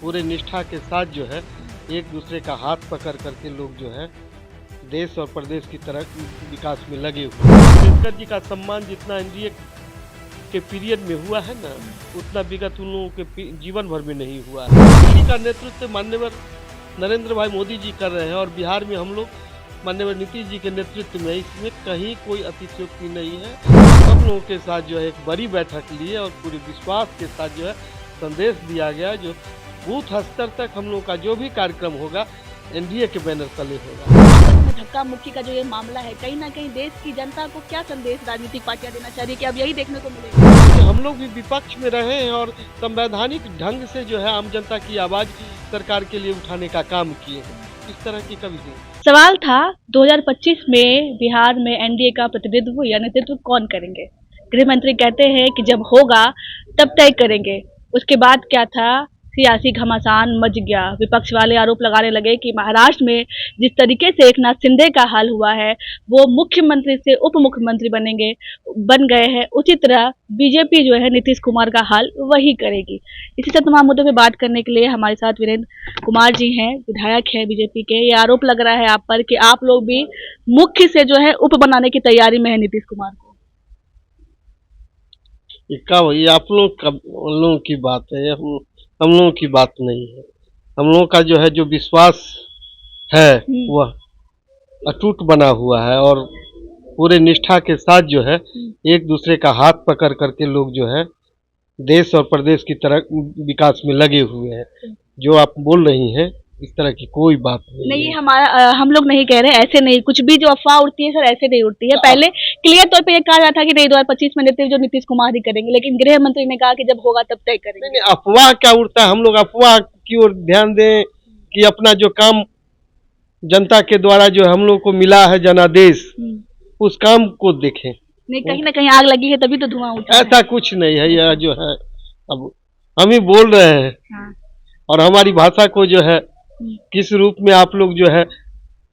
पूरे निष्ठा के साथ जो है एक दूसरे का हाथ पकड़ करके लोग जो है देश और प्रदेश की तरह विकास में लगे हुए हैं। अम्बेडकर जी का सम्मान जितना एनडीए के पीरियड में हुआ है ना, उतना विगत उन लोगों के जीवन भर में नहीं हुआ है। दिल्ली का नेतृत्व माननीय नरेंद्र भाई मोदी जी कर रहे हैं और बिहार में हम लोग माननीय नीतीश जी के नेतृत्व में, इसमें कहीं कोई अतिशयोक्ति नहीं है। सब लोगों के साथ जो है एक बड़ी बैठक लिए और पूरे विश्वास के साथ जो है संदेश दिया गया, जो बूथ स्तर तक हम लोग का जो भी कार्यक्रम होगा एनडीए के बैनर तले होगा। धक्का मुक्की का जो ये मामला है, कहीं ना कहीं देश की जनता को क्या संदेश राजनीतिक पार्टियां देना चाह रही है कि अब यही देखने को मिलेगा? हम लोग भी विपक्ष में रहे हैं और संवैधानिक ढंग से जो है आम जनता की आवाज सरकार के लिए उठाने का काम किए हैं। इस तरह की कभी नहीं। सवाल था 2025 में बिहार में एनडीए का प्रतिनिधित्व या नेतृत्व कौन करेंगे? गृह मंत्री कहते हैं कि जब होगा तब तय करेंगे। उसके बाद क्या था, सियासी घमासान मच गया। विपक्ष वाले आरोप लगाने लगे कि महाराष्ट्र में जिस तरीके से एकनाथ शिंदे का हाल हुआ है, वो मुख्यमंत्री से उप मुख्यमंत्री बन गए हैं, उसी तरह बीजेपी जो है नीतीश कुमार का हाल वही करेगी। इसी से तमाम मुद्दों पे बात करने के लिए हमारे साथ वीरेंद्र कुमार जी हैं, विधायक हैं बीजेपी के। ये आरोप लग रहा है आप पर कि आप लोग भी मुख्य से जो है उप बनाने की तैयारी में है नीतीश कुमार को। ये आप लोगों की बात है, हम लोगों की बात नहीं है। हम लोगों का जो है जो विश्वास है वह अटूट बना हुआ है और पूरे निष्ठा के साथ जो है एक दूसरे का हाथ पकड़ करके लोग जो है देश और प्रदेश की तरह विकास में लगे हुए हैं। जो आप बोल रही हैं इस तरह की कोई बात नहीं है। हम लोग नहीं कह रहे, ऐसे नहीं, कुछ भी जो अफवाह उड़ती है सर ऐसे नहीं उड़ती है। पहले क्लियर तौर पे ये कहा जाता था कि नहीं 2025 में नेतृत्व जो नीतीश कुमार ही करेंगे, लेकिन गृह मंत्री ने कहा कि जब होगा तब तय करेंगे। नहीं, अफवाह क्या उड़ता है? हम लोग अफवाह की ओर ध्यान दें कि अपना जो काम जनता के द्वारा जो हम लोग को मिला है जनादेश, उस काम को देखें। नहीं, कहीं ना कहीं आग लगी है तभी तो धुआं उठा। ऐसा कुछ नहीं है। यह जो है अब हम ही बोल रहे हैं और हमारी भाषा को जो है किस रूप में आप लोग जो है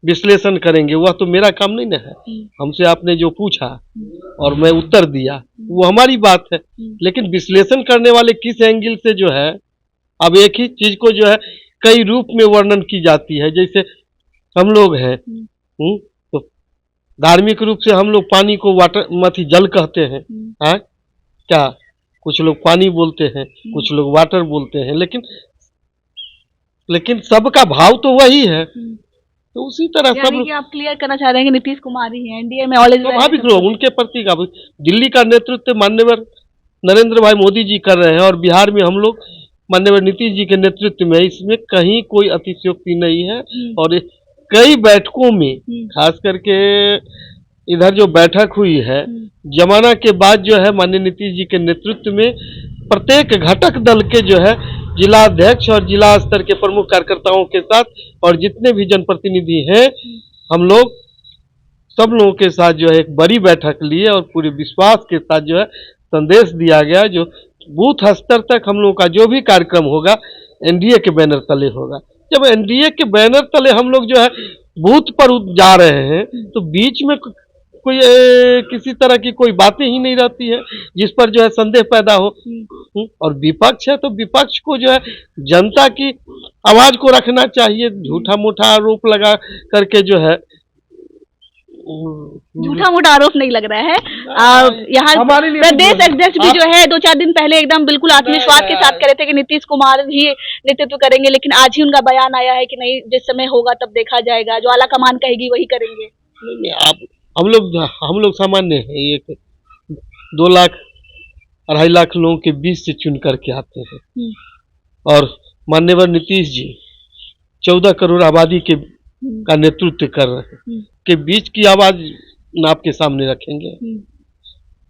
विश्लेषण करेंगे, वह तो मेरा काम नहीं ना है। हमसे आपने जो पूछा और मैं उत्तर दिया वो हमारी बात है, लेकिन विश्लेषण करने वाले किस एंगल से जो है, अब एक ही चीज को जो है कई रूप में वर्णन की जाती है। जैसे हम लोग हैं तो धार्मिक रूप से हम लोग पानी को वाटर जल कहते हैं। क्या कुछ लोग पानी बोलते हैं, कुछ लोग वाटर बोलते हैं, लेकिन सबका भाव तो वही है। तो उसी तरह सब आप क्लियर करना चाह रहे हैं कि नीतीश कुमार ही है एनडीए में ऑलरेडी। स्वाभाविक लोग उनके प्रति का दिल्ली का नेतृत्व माननीय नरेंद्र भाई मोदी जी कर रहे हैं और बिहार में हम लोग माननीय नीतीश जी के नेतृत्व में, इसमें कहीं कोई अतिशयोक्ति नहीं है। और कई बैठकों में खास करके इधर जो बैठक हुई है जमाना के बाद जो है माननीय नीतीश जी के नेतृत्व में प्रत्येक घटक दल के जो है जिला अध्यक्ष और जिला स्तर के प्रमुख कार्यकर्ताओं के साथ और जितने भी जनप्रतिनिधि हैं, हम लोग सब लोगों के साथ जो है एक बड़ी बैठक लिए और पूरे विश्वास के साथ जो है संदेश दिया गया, जो बूथ स्तर तक हम लोग का जो भी कार्यक्रम होगा एनडीए के बैनर तले होगा। जब एनडीए के बैनर तले हम लोग जो है बूथ पर जा रहे हैं तो बीच में कोई किसी तरह की कोई बातें ही नहीं रहती है जिस पर जो है संदेह पैदा हो। और विपक्ष है तो विपक्ष को जो है जनता की आवाज को रखना चाहिए। झूठा मूठा आरोप लगा करके जो है, झूठा मूठा आरोप नहीं लग रहा है। यहाँ प्रदेश अध्यक्ष भी जो है 2-4 दिन पहले एकदम बिल्कुल आत्मविश्वास के साथ कह रहे थे कि नीतीश कुमार ही नेतृत्व करेंगे, लेकिन आज ही उनका बयान आया है कि नहीं, जिस समय होगा तब देखा जाएगा, जो आला कमान कहेगी वही करेंगे। हम लोग सामान्य हैं, एक 2 लाख 2.5 लाख लोगों के बीच से चुन करके आते हैं और माननीय नीतीश जी 14 करोड़ आबादी का नेतृत्व कर रहे हैं, के बीच की आवाज आपके सामने रखेंगे।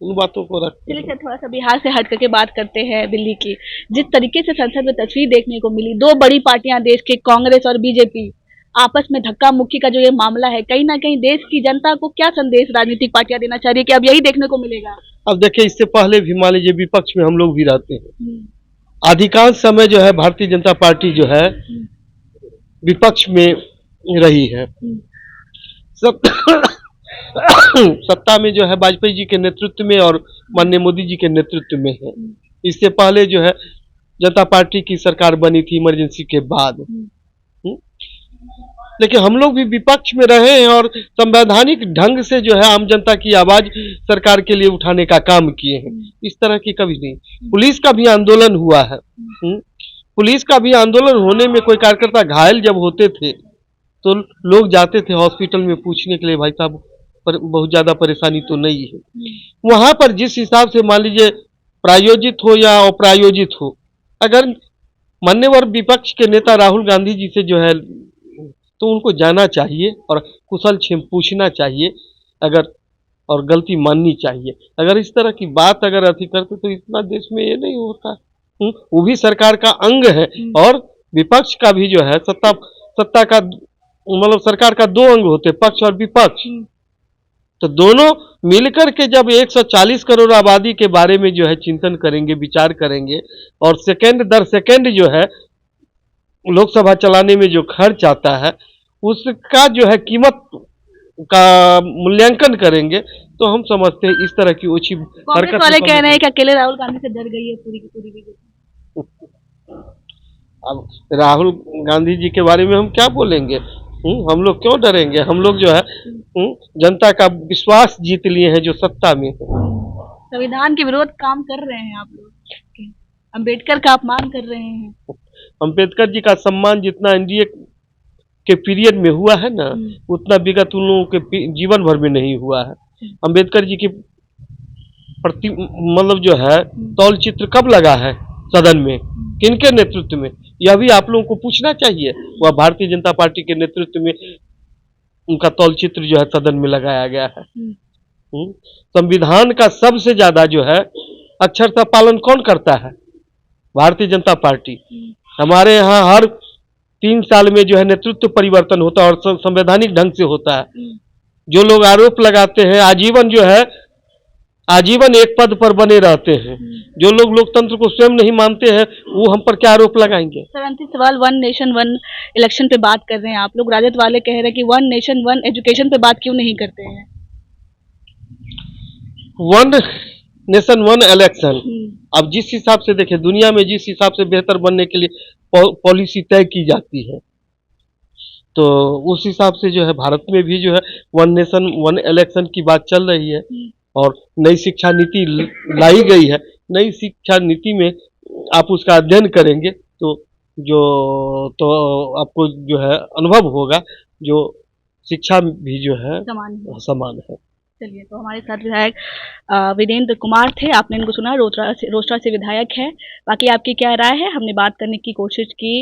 उन बातों को रख। चलिए थोड़ा सा बिहार से हट करके बात करते हैं दिल्ली की। जिस तरीके से संसद में तस्वीर देखने को मिली, 2 बड़ी पार्टियां देश के कांग्रेस और बीजेपी आपस में धक्का मुक्की का जो ये मामला है, कहीं ना कहीं देश की जनता को क्या संदेश राजनीतिक पार्टियां देना चाह रही है कि अब यही देखने को मिलेगा? अब देखिए, इससे पहले भी मान लीजिए विपक्ष में हम लोग भी रहते हैं, अधिकांश समय जो है भारतीय जनता पार्टी जो है विपक्ष में रही है। सत्ता में जो है वाजपेयी जी के नेतृत्व में और माननीय मोदी जी के नेतृत्व में है। इससे पहले जो है जनता पार्टी की सरकार बनी थी इमरजेंसी के बाद। लेकिन हम लोग भी विपक्ष में रहे हैं और संवैधानिक ढंग से जो है आम जनता की आवाज सरकार के लिए उठाने का काम किए हैं। इस तरह की कभी नहीं। पुलिस का भी आंदोलन हुआ है। पुलिस का भी आंदोलन होने में कोई कार्यकर्ता घायल जब होते थे तो लोग जाते थे हॉस्पिटल में पूछने के लिए, भाई साहब बहुत ज्यादा परेशानी तो नहीं है। वहां पर जिस हिसाब से मान लीजिए प्रायोजित हो या अप्रायोजित हो, अगर मान्यवर विपक्ष के नेता राहुल गांधी जी से जो है तो उनको जाना चाहिए और कुशल क्षेम पूछना चाहिए, अगर और गलती माननी चाहिए। अगर इस तरह की बात अगर अति करते तो इतना देश में ये नहीं होता। वो भी सरकार का अंग है और विपक्ष का भी जो है सत्ता का मतलब सरकार का दो अंग होते, पक्ष और विपक्ष। तो दोनों मिलकर के जब 140 करोड़ आबादी के बारे में जो है चिंतन करेंगे, विचार करेंगे और सेकंड दर सेकंड जो है लोकसभा चलाने में जो खर्च आता है उसका जो है कीमत का मूल्यांकन करेंगे तो हम समझते हैं इस तरह की ओछी कांग्रेस वाले कह रहे हैं कि अकेले राहुल गांधी से डर गई है पूरी की पूरी बीजेपी। अब राहुल गांधी जी के बारे में हम क्या बोलेंगे? हम लोग क्यों डरेंगे? हम लोग जो है जनता का विश्वास जीत लिए हैं जो सत्ता में है। संविधान के विरोध काम कर रहे हैं आप लोग, अम्बेडकर का अपमान कर रहे हैं। अम्बेडकर जी का सम्मान जितना एनडीए के पीरियड में हुआ है ना, उतना विगत उन लोगों के जीवन भर में नहीं हुआ है। अम्बेडकर जी की प्रति मतलब जो है तौल चित्र कब लगा है सदन में, किनके नेतृत्व में? यह भी आप लोगों को पूछना चाहिए। वह भारतीय जनता पार्टी के नेतृत्व में उनका तौल चित्र जो है सदन में लगाया गया है। संविधान का सबसे ज्यादा जो है अक्षरशः पालन कौन करता है? भारतीय जनता पार्टी। हमारे यहाँ हर 3 साल में जो है नेतृत्व परिवर्तन होता है और संवैधानिक ढंग से होता है। जो लोग आरोप लगाते हैं आजीवन जो है आजीवन एक पद पर बने रहते हैं। जो लोग लोकतंत्र को स्वयं नहीं मानते हैं वो हम पर क्या आरोप लगाएंगे? सर अंतिम सवाल, वन नेशन वन इलेक्शन पे बात कर रहे हैं आप लोग, राजद वाले कह रहे हैं कि वन नेशन वन एजुकेशन पे बात क्यों नहीं करते हैं? वन नेशन वन इलेक्शन, अब जिस हिसाब से देखें दुनिया में जिस हिसाब से बेहतर बनने के लिए पॉलिसी तय की जाती है तो उस हिसाब से जो है भारत में भी जो है वन नेशन वन इलेक्शन की बात चल रही है और नई शिक्षा नीति लाई गई है। नई शिक्षा नीति में आप उसका अध्ययन करेंगे तो आपको जो है अनुभव होगा जो शिक्षा भी जो है समान है। चलिए, तो हमारे साथ विधायक वीरेंद्र कुमार थे, आपने इनको सुना, रोसड़ा से विधायक है। बाकी आपकी क्या राय है? हमने बात करने की कोशिश की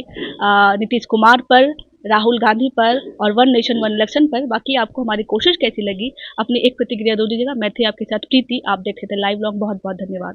नीतीश कुमार पर, राहुल गांधी पर और वन नेशन वन इलेक्शन पर। बाकी आपको हमारी कोशिश कैसी लगी? अपनी एक प्रतिक्रिया दो दीजिएगा। मैं थी आपके साथ प्रीति, आप देख रहे थे लाइव व्लॉग। बहुत बहुत धन्यवाद।